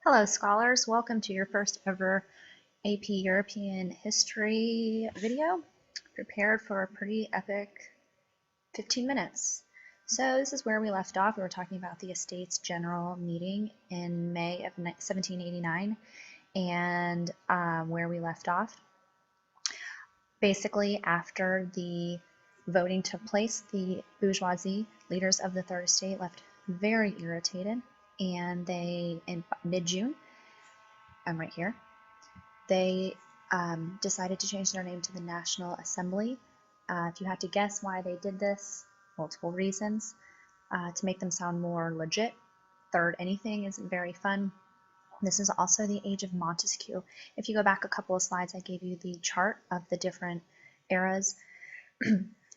Hello, scholars. Welcome to your first ever AP European History video. Prepared for a pretty epic 15 minutes. So this is where we left off. We were talking about the Estates General meeting in May of 1789 and where we left off. Basically, after the voting took place, the bourgeoisie, leaders of the Third Estate, left very irritated, and they, in mid-June, I'm right here, they decided to change their name to the National Assembly. If you had to guess why they did this, multiple reasons. To make them sound more legit. Third anything isn't very fun. This is also the age of Montesquieu. If you go back a couple of slides, I gave you the chart of the different eras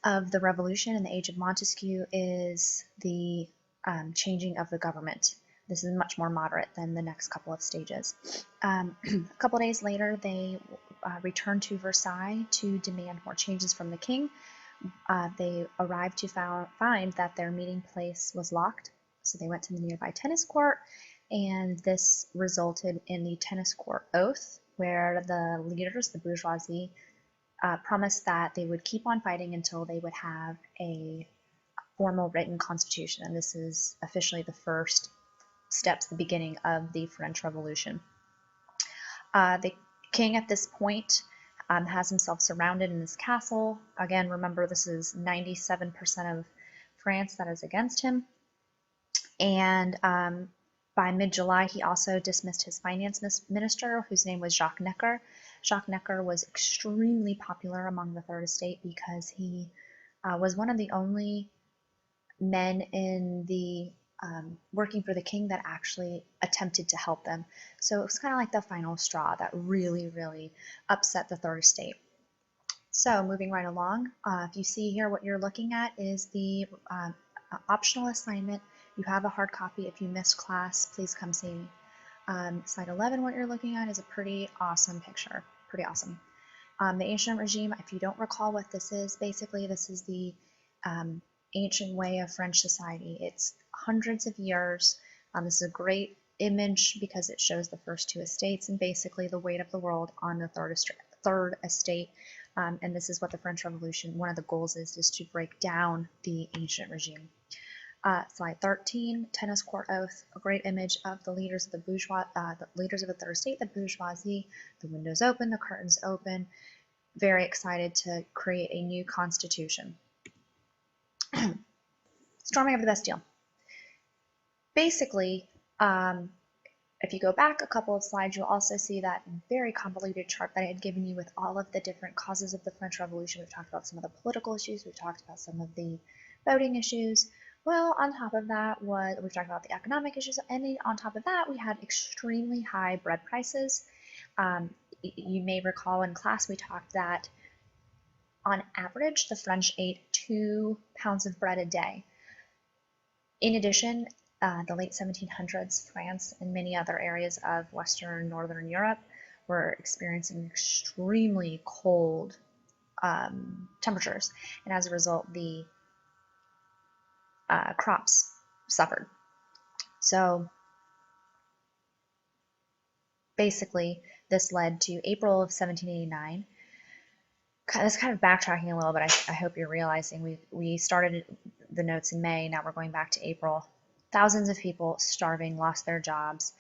of the revolution, and the age of Montesquieu is the changing of the government. This is much more moderate than the next couple of stages. A couple days later, they returned to Versailles to demand more changes from the king. They arrived to find that their meeting place was locked, so they went to the nearby tennis court, and this resulted in the tennis court oath, where the leaders, the bourgeoisie, promised that they would keep on fighting until they would have a formal written constitution, and this is officially the first steps, the beginning of the French Revolution. The king at this point has himself surrounded in his castle. Again, remember, this is 97% of France that is against him. And by mid-July, he also dismissed his finance minister, whose name was Jacques Necker. Jacques Necker was extremely popular among the Third Estate because he was one of the only men in the working for the king that actually attempted to help them. So it was kind of like the final straw that really, really upset the Third Estate. So moving right along, if you see here, what you're looking at is the optional assignment. You have a hard copy. If you missed class, please come see me. Slide 11, what you're looking at is a pretty awesome picture. Pretty awesome. The ancient regime, if you don't recall what this is, basically this is the ancient way of French society. It's hundreds of years. This is a great image because it shows the first two estates and basically the weight of the world on the third estate. And this is what the French Revolution, one of the goals is to break down the ancient regime. Slide 13, tennis court oath, a great image of the leaders of the leaders of the Third Estate, the bourgeoisie, the windows open, the curtains open, very excited to create a new constitution. Storming of the Bastille. Basically, if you go back a couple of slides, you'll also see that very convoluted chart that I had given you with all of the different causes of the French Revolution. We've talked about some of the political issues, we've talked about some of the voting issues. Well, on top of that, we've talked about the economic issues, and then on top of that, we had extremely high bread prices. You may recall in class we talked that on average, the French ate 2 pounds of bread a day. In addition, the late 1700s, France and many other areas of Western and Northern Europe were experiencing extremely cold temperatures, and as a result, the crops suffered. So basically, this led to April of 1789. This kind of backtracking a little bit. I hope you're realizing we started the notes in May. Now we're going back to April. Thousands of people starving, lost their jobs.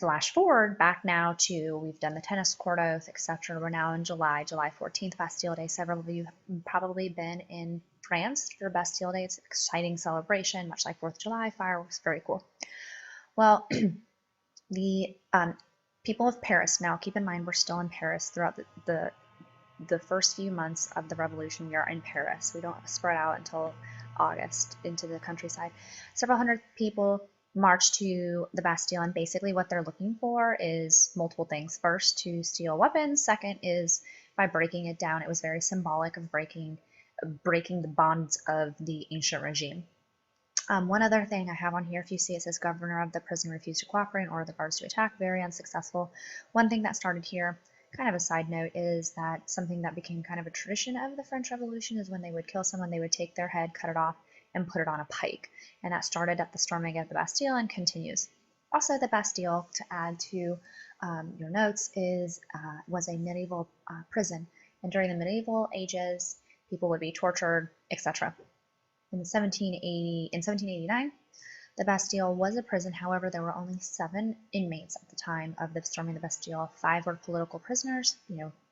Flash forward back now to we've done the tennis court oath, etc. We're now in July 14th, Bastille Day. Several of you have probably been in France for Bastille Day. It's an exciting celebration, much like 4th of July, fireworks, very cool. Well, the people of Paris, now keep in mind we're still in Paris throughout the first few months of the revolution. We are in Paris. We don't spread out until August into the countryside. Several hundred people march to the Bastille, and basically what they're looking for is multiple things. First, to steal weapons. Second is by breaking it down. It was very symbolic of breaking the bonds of the ancient regime. One other thing I have on here, if you see it says governor of the prison refused to cooperate and order the guards to attack, very unsuccessful. One thing that started here, kind of a side note, is that something that became kind of a tradition of the French Revolution is when they would kill someone, they would take their head, cut it off, and put it on a pike. And that started at the storming of the Bastille and continues. Also, the Bastille, to add to your notes, was a medieval prison. And during the medieval ages, people would be tortured, etc. In 1789, the Bastille was a prison. However, there were only 7 inmates at the time of the storming of the Bastille. 5 were political prisoners,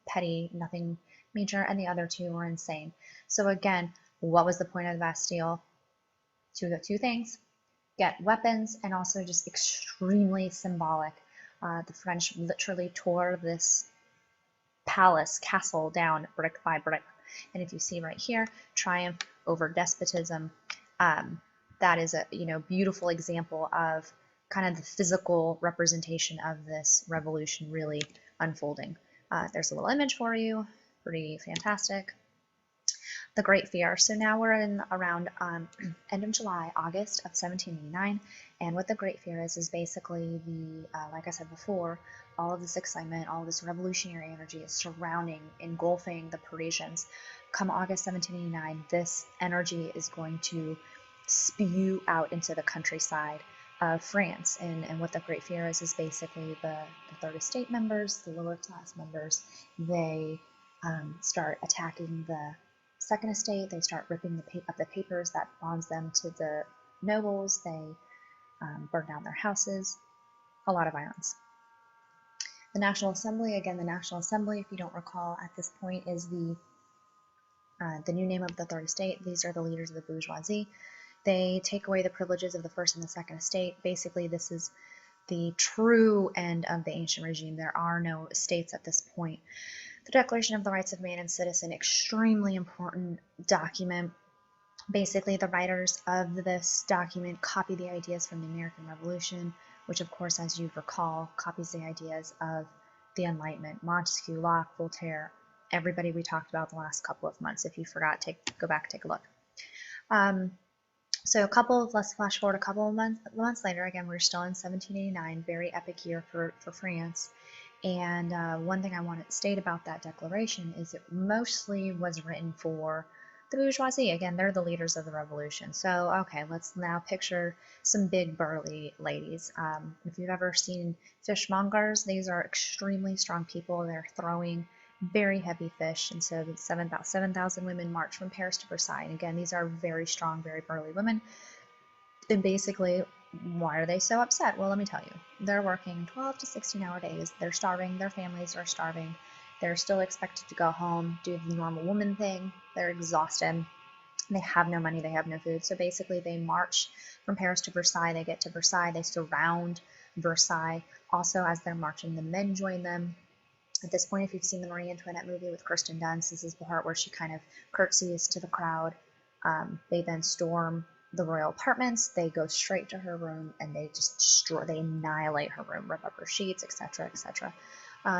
petty, nothing major, and the other 2 were insane. So again, what was the point of the Bastille? Two things: get weapons, and also just extremely symbolic. The French literally tore this castle down brick by brick. And if you see right here, triumph over despotism, that is a beautiful example of kind of the physical representation of this revolution really unfolding. There's a little image for you, pretty fantastic. The Great Fear. So now we're in around end of July, August of 1789, and what the Great Fear is basically like I said before, all of this excitement, all of this revolutionary energy is surrounding, engulfing the Parisians. Come August 1789, this energy is going to spew out into the countryside of France. And what the Great Fear is basically the Third Estate members, the lower class members, they start attacking the Second Estate. They start ripping up the papers that bonds them to the nobles. They burn down their houses. A lot of violence. The National Assembly, again, the National Assembly, if you don't recall at this point, is the new name of the Third Estate. These are the leaders of the bourgeoisie. They take away the privileges of the First and the Second Estate. Basically, this is the true end of the ancient regime. There are no estates at this point. The Declaration of the Rights of Man and Citizen, extremely important document. Basically, the writers of this document copy the ideas from the American Revolution, which, of course, as you recall, copies the ideas of the Enlightenment. Montesquieu, Locke, Voltaire, everybody we talked about the last couple of months. If you forgot, go back, take a look. So let's flash forward a couple of months later. Again, we're still in 1789, very epic year for France. And one thing I want to state about that declaration is it mostly was written for the bourgeoisie. Again, they're the leaders of the revolution. So, okay, let's now picture some big burly ladies. If you've ever seen fishmongers, these are extremely strong people. They're throwing very heavy fish, and so about 7,000 women march from Paris to Versailles. And again, these are very strong, very burly women. And basically, why are they so upset? Well, let me tell you. They're working 12 to 16-hour days. They're starving. Their families are starving. They're still expected to go home, do the normal woman thing. They're exhausted. They have no money. They have no food. So basically, they march from Paris to Versailles. They get to Versailles. They surround Versailles. Also, as they're marching, the men join them. At this point, if you've seen the Marie Antoinette movie with Kirsten Dunst, this is the part where she kind of curtsies to the crowd. They then storm the royal apartments. They go straight to her room and they just they annihilate her room, rip up her sheets, etc., etc.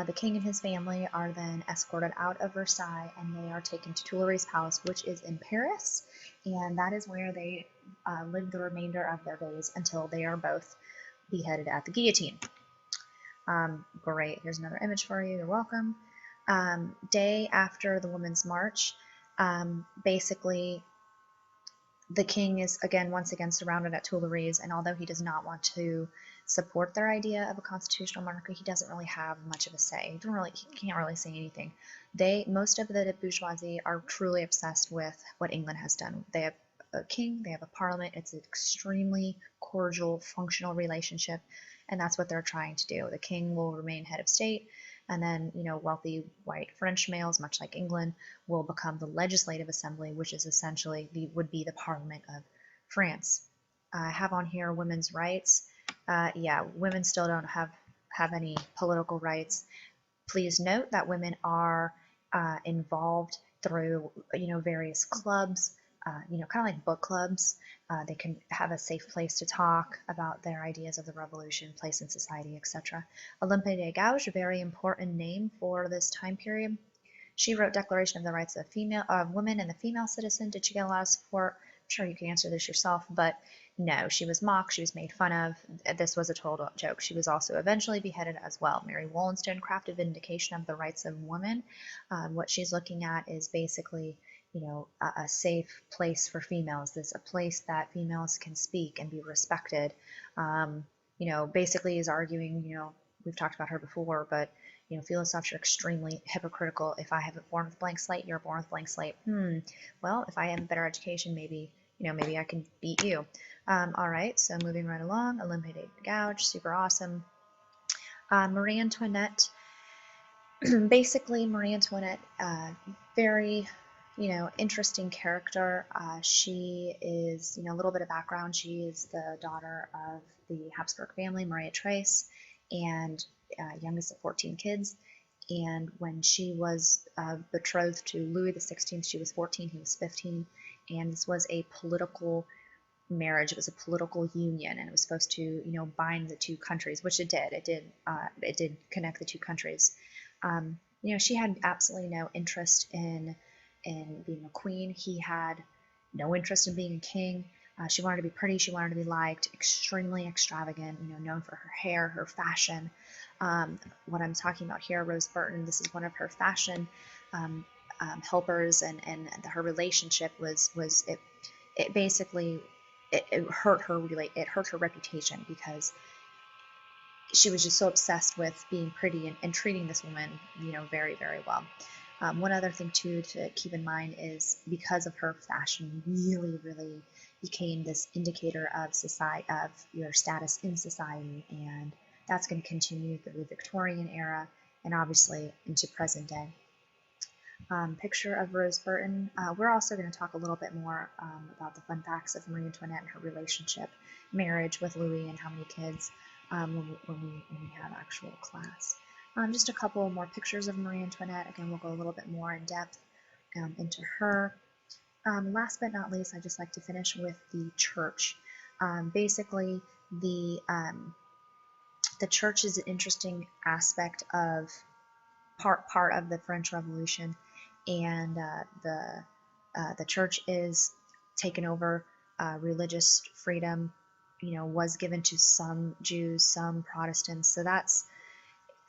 The king and his family are then escorted out of Versailles and they are taken to Tuileries Palace, which is in Paris, and that is where they live the remainder of their days until they are both beheaded at the guillotine. Great, here's another image for you, you're welcome. Day after the Women's March, basically the king is once again surrounded at Tuileries, and although he does not want to support their idea of a constitutional monarchy, he doesn't really have much of a say. He can't really say anything. Most of the bourgeoisie are truly obsessed with what England has done. They have a king, they have a parliament. It's an extremely cordial, functional relationship, and that's what they're trying to do. The king will remain head of state, and then, wealthy white French males, much like England, will become the legislative assembly, which is essentially would be the parliament of France. I have on here women's rights. Yeah, women still don't have any political rights. Please note that women are involved through, various clubs, kind of like book clubs. They can have a safe place to talk about their ideas of the revolution, place in society, etc. Olympe de Gouges, a very important name for this time period. She wrote Declaration of the Rights of Women and the Female Citizen. Did she get a lot of support? I'm sure you can answer this yourself, but no, she was mocked, she was made fun of. This was a total joke. She was also eventually beheaded as well. Mary Wollstonecraft, Vindication of the Rights of Women. What she's looking at is basically, a safe place for females, a place that females can speak and be respected. Basically is arguing, we've talked about her before, but philosophes are extremely hypocritical. If I haven't born with blank slate, you're born with blank slate. Well, if I have a better education, maybe I can beat you. All right, so moving right along, eliminated gouge, super awesome. Marie Antoinette. Basically, Marie Antoinette, very, interesting character. She is, a little bit of background. She is the daughter of the Habsburg family, Maria Therese, and youngest of 14 kids. And when she was betrothed to Louis XVI, she was 14, he was 15, and this was a political marriage. It was a political union, and it was supposed to, bind the two countries, which it did. It did connect the two countries. She had absolutely no interest in being a queen. He had no interest in being a king. She wanted to be pretty. She wanted to be liked. Extremely extravagant. Known for her hair, her fashion. What I'm talking about here, Rose Burton. This is one of her fashion helpers, and her relationship was it basically it hurt her really. It hurt her reputation because she was just so obsessed with being pretty and treating this woman, very, very well. One other thing too to keep in mind is because of her fashion, really, really became this indicator of society, of your status in society, and that's going to continue through the Victorian era and obviously into present day. Picture of Rose Burton. We're also going to talk a little bit more about the fun facts of Marie Antoinette and her relationship, marriage with Louis, and how many kids when we have actual class. Just a couple more pictures of Marie Antoinette. Again, we'll go a little bit more in depth into her. Last but not least, I'd just like to finish with the church. Basically, the church is an interesting aspect of part of the French Revolution, and the church is taken over. Religious freedom, was given to some Jews, some Protestants. So that's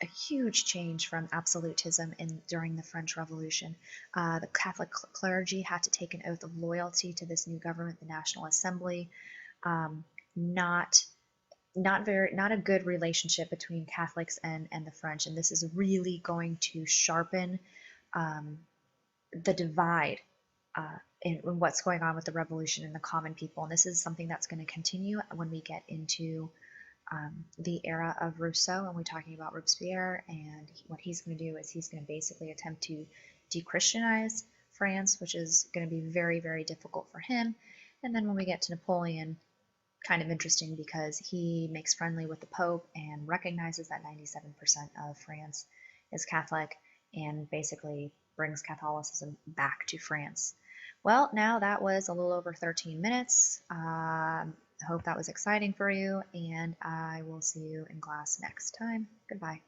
a huge change from absolutism during the French Revolution. The Catholic clergy had to take an oath of loyalty to this new government, the National Assembly. Not a good relationship between Catholics and the French, and this is really going to sharpen the divide in what's going on with the revolution and the common people. And this is something that's going to continue when we get into the era of Rousseau, and we're talking about Robespierre, and what he's going to do is he's going to basically attempt to de-Christianize France, which is going to be very, very difficult for him. And then when we get to Napoleon, kind of interesting because he makes friendly with the Pope and recognizes that 97% of France is Catholic and basically brings Catholicism back to France. Well, now that was a little over 13 minutes. I hope that was exciting for you, and I will see you in class next time. Goodbye.